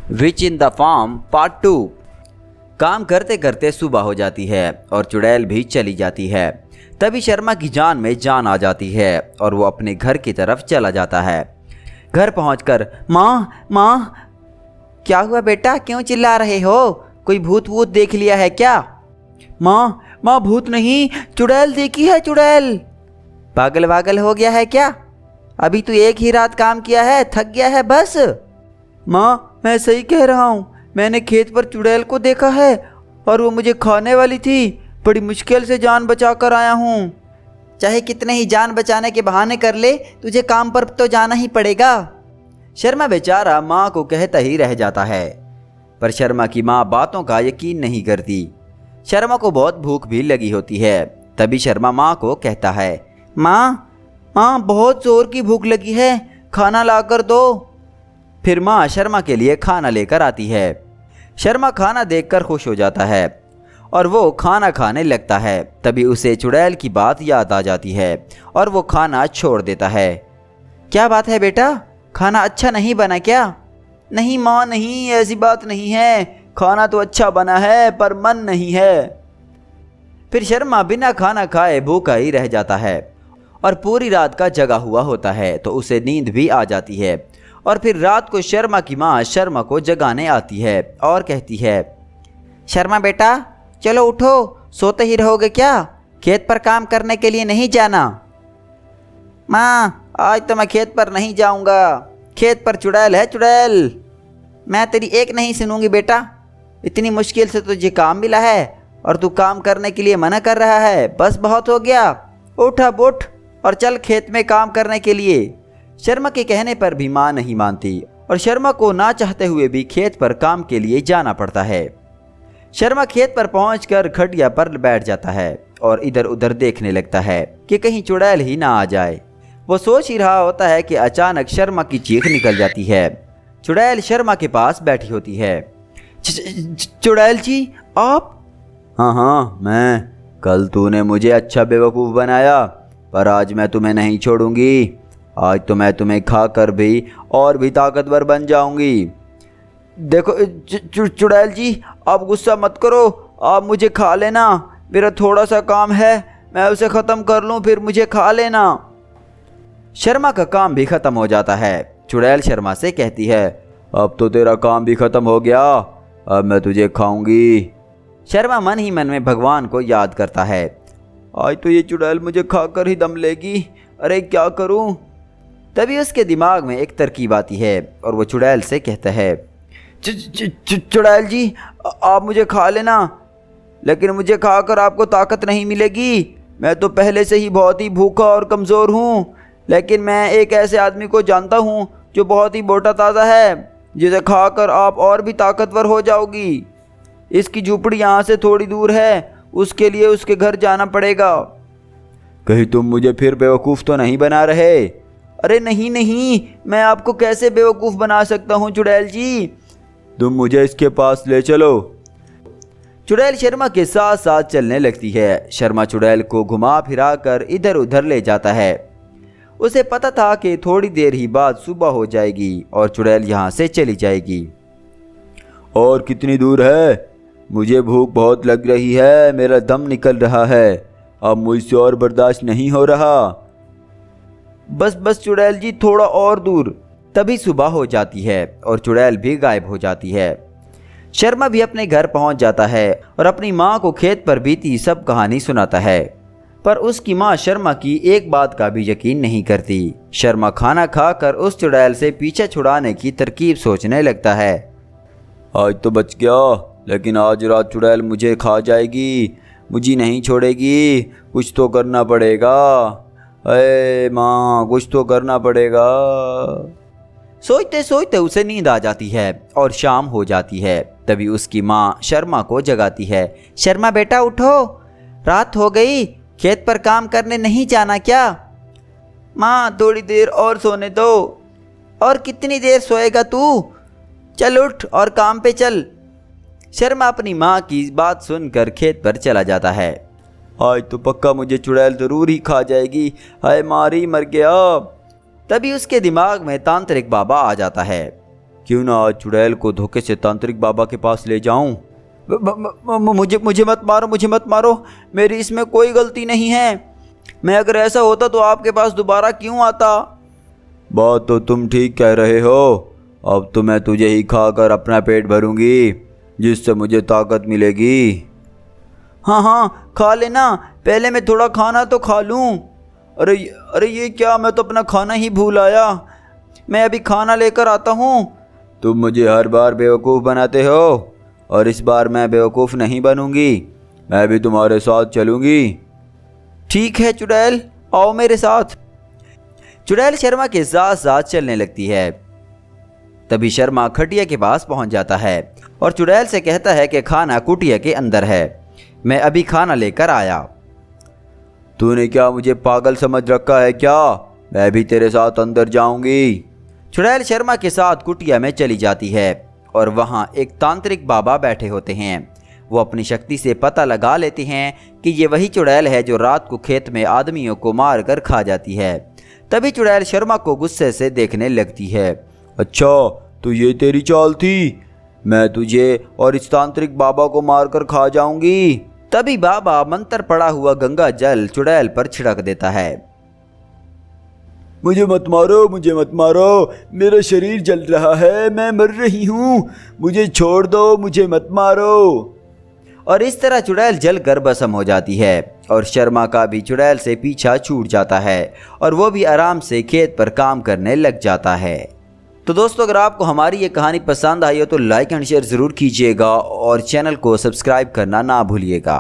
Which in the form part 2। काम करते करते सुबह हो जाती है और चुड़ैल भी चली जाती है। तभी शर्मा की जान में जान आ जाती है और वो अपने घर की तरफ चला जाता है। घर पहुंचकर माँ माँ, क्या हुआ बेटा, क्यों चिल्ला रहे हो? कोई भूत वूत देख लिया है क्या? माँ भूत नहीं, चुड़ैल देखी है, चुड़ैल। पागल वागल हो गया है क्या? अभी तू एक ही रात काम किया है, थक गया है बस। माँ मैं सही कह रहा हूँ, मैंने खेत पर चुड़ैल को देखा है और वो मुझे खाने वाली थी। बड़ी मुश्किल से जान बचा कर आया हूँ। चाहे कितने ही जान बचाने के बहाने कर ले, तुझे काम पर तो जाना ही पड़ेगा। शर्मा बेचारा माँ को कहता ही रह जाता है, पर शर्मा की माँ बातों का यकीन नहीं करती। शर्मा को बहुत भूख भी लगी होती है। तभी शर्मा माँ को कहता है, माँ बहुत जोर की भूख लगी है, खाना ला कर दो। फिर माँ शर्मा के लिए खाना लेकर आती है। शर्मा खाना देखकर खुश हो जाता है और वो खाना खाने लगता है। तभी उसे चुड़ैल की बात याद आ जाती है और वो खाना छोड़ देता है। क्या बात है बेटा, खाना अच्छा नहीं बना क्या? नहीं माँ नहीं, ऐसी बात नहीं है, खाना तो अच्छा बना है पर मन नहीं है। फिर शर्मा बिना खाना खाए भूखा ही रह जाता है और पूरी रात का जगा हुआ होता है, तो उसे नींद भी आ जाती है। और फिर रात को शर्मा की माँ शर्मा को जगाने आती है और कहती है, शर्मा बेटा चलो उठो, सोते ही रहोगे क्या? खेत पर काम करने के लिए नहीं जाना? माँ आज तो मैं खेत पर नहीं जाऊंगा, खेत पर चुड़ैल है, चुड़ैल। मैं तेरी एक नहीं सुनूंगी बेटा, इतनी मुश्किल से तुझे काम मिला है और तू काम करने के लिए मना कर रहा है। बस बहुत हो गया, उठ अब उठ और चल खेत में काम करने के लिए। शर्मा के कहने पर भी माँ नहीं मानती और शर्मा को ना चाहते हुए भी खेत पर काम के लिए जाना पड़ता है। शर्मा खेत पर पहुंचकर खटिया पर बैठ जाता है और इधर उधर देखने लगता है कि कहीं चुड़ैल ही ना आ जाए। वो सोच ही रहा होता है कि अचानक शर्मा की चीख निकल जाती है। चुड़ैल शर्मा के पास बैठी होती है। चुड़ैल जी आप? हाँ मैं। कल तूने मुझे अच्छा बेवकूफ़ बनाया, पर आज मैं तुम्हें नहीं छोड़ूंगी। आज तो मैं तुम्हें खाकर भी और भी ताकतवर बन जाऊंगी। देखो चुड़ैल जी, आप गुस्सा मत करो, आप मुझे खा लेना। मेरा थोड़ा सा काम है, मैं उसे ख़त्म कर लूँ, फिर मुझे खा लेना। शर्मा का काम भी ख़त्म हो जाता है। चुड़ैल शर्मा से कहती है, अब तो तेरा काम भी ख़त्म हो गया, अब मैं तुझे खाऊंगी। शर्मा मन ही मन में भगवान को याद करता है, आज तो ये चुड़ैल मुझे खाकर ही दम लेगी, अरे क्या करूं? तभी उसके दिमाग में एक तरकीब आती है और वो चुड़ैल से कहता है, चुड़ैल जी आप मुझे खा लेना, लेकिन मुझे खाकर आपको ताकत नहीं मिलेगी। मैं तो पहले से ही बहुत ही भूखा और कमज़ोर हूँ, लेकिन मैं एक ऐसे आदमी को जानता हूँ जो बहुत ही मोटा ताज़ा है, जिसे खाकर आप और भी ताकतवर हो जाओगी। इसकी झोपड़ी यहाँ से थोड़ी दूर है, उसके लिए उसके घर जाना पड़ेगा। कहीं तुम मुझे फिर बेवकूफ़ तो नहीं बना रहे? अरे नहीं, मैं आपको कैसे बेवकूफ़ बना सकता हूँ चुड़ैल जी, तुम मुझे इसके पास ले चलो। चुड़ैल शर्मा के साथ साथ चलने लगती है। शर्मा चुड़ैल को घुमा फिरा कर इधर उधर ले जाता है। उसे पता था कि थोड़ी देर ही बाद सुबह हो जाएगी और चुड़ैल यहाँ से चली जाएगी। और कितनी दूर है? मुझे भूख बहुत लग रही है, मेरा दम निकल रहा है, अब मुझसे और बर्दाश्त नहीं हो रहा। बस चुड़ैल जी, थोड़ा और दूर। तभी सुबह हो जाती है और चुड़ैल भी गायब हो जाती है। शर्मा भी अपने घर पहुंच जाता है और अपनी माँ को खेत पर बीती सब कहानी सुनाता है, पर उसकी माँ शर्मा की एक बात का भी यकीन नहीं करती। शर्मा खाना खाकर उस चुड़ैल से पीछे छुड़ाने की तरकीब सोचने लगता है। आज तो बच गया, लेकिन आज रात चुड़ैल मुझे खा जाएगी, मुझे नहीं छोड़ेगी। कुछ तो करना पड़ेगा, अरे माँ कुछ तो करना पड़ेगा। सोचते सोचते उसे नींद आ जाती है और शाम हो जाती है। तभी उसकी माँ शर्मा को जगाती है। शर्मा बेटा उठो, रात हो गई, खेत पर काम करने नहीं जाना क्या? माँ थोड़ी देर और सोने दो। और कितनी देर सोएगा तू? चल उठ और काम पे चल। शर्मा अपनी माँ की बात सुनकर खेत पर चला जाता है। आज तो पक्का मुझे चुड़ैल जरूर ही खा जाएगी, हाय मारी मर गया। तभी उसके दिमाग में तांत्रिक बाबा आ जाता है। क्यों ना आज चुड़ैल को धोखे से तांत्रिक बाबा के पास ले जाऊं। मुझे मत मारो, मुझे मत मारो, मेरी इसमें कोई गलती नहीं है। मैं अगर ऐसा होता तो आपके पास दोबारा क्यों आता। बात तो तुम ठीक कह रहे हो। अब तो मैं तुझे ही खाकर अपना पेट भरूंगी, जिससे मुझे ताकत मिलेगी। हाँ हाँ खा लेना, पहले मैं थोड़ा खाना तो खा लूँ। अरे ये क्या, मैं तो अपना खाना ही भूल आया। मैं अभी खाना लेकर आता हूँ। तुम मुझे हर बार बेवकूफ़ बनाते हो, और इस बार मैं बेवकूफ़ नहीं बनूंगी। मैं भी तुम्हारे साथ चलूंगी। ठीक है चुड़ैल, आओ मेरे साथ। चुड़ैल शर्मा के साथ साथ चलने लगती है। तभी शर्मा खटिया के पास पहुंच जाता है और चुड़ैल से कहता है कि खाना कुटिया के अंदर है, मैं अभी खाना लेकर आया। तूने क्या मुझे पागल समझ रखा है क्या? मैं भी तेरे साथ अंदर जाऊंगी। चुड़ैल शर्मा के साथ कुटिया में चली जाती है और वहां एक तांत्रिक बाबा बैठे होते हैं। वो अपनी शक्ति से पता लगा लेते हैं कि ये वही चुड़ैल है जो रात को खेत में आदमियों को मार कर खा जाती है। तभी चुड़ैल शर्मा को गुस्से से देखने लगती है। अच्छा, तो ये तेरी चाल थी? मैं तुझे और इस तांत्रिक बाबा को मारकर खा जाऊंगी। तभी बाबा मंत्र पड़ा हुआ गंगा जल चुड़ैल पर छिड़क देता है। मुझे मत मारो, मुझे मत मारो, मेरा शरीर जल रहा है, मैं मर रही हूँ, मुझे छोड़ दो, मुझे मत मारो। और इस तरह चुड़ैल जलकर भस्म हो जाती है और शर्मा का भी चुड़ैल से पीछा छूट जाता है और वो भी आराम से खेत पर काम करने लग जाता है। तो दोस्तों, अगर आपको हमारी ये कहानी पसंद आई हो तो लाइक एंड शेयर ज़रूर कीजिएगा और चैनल को सब्सक्राइब करना ना भूलिएगा।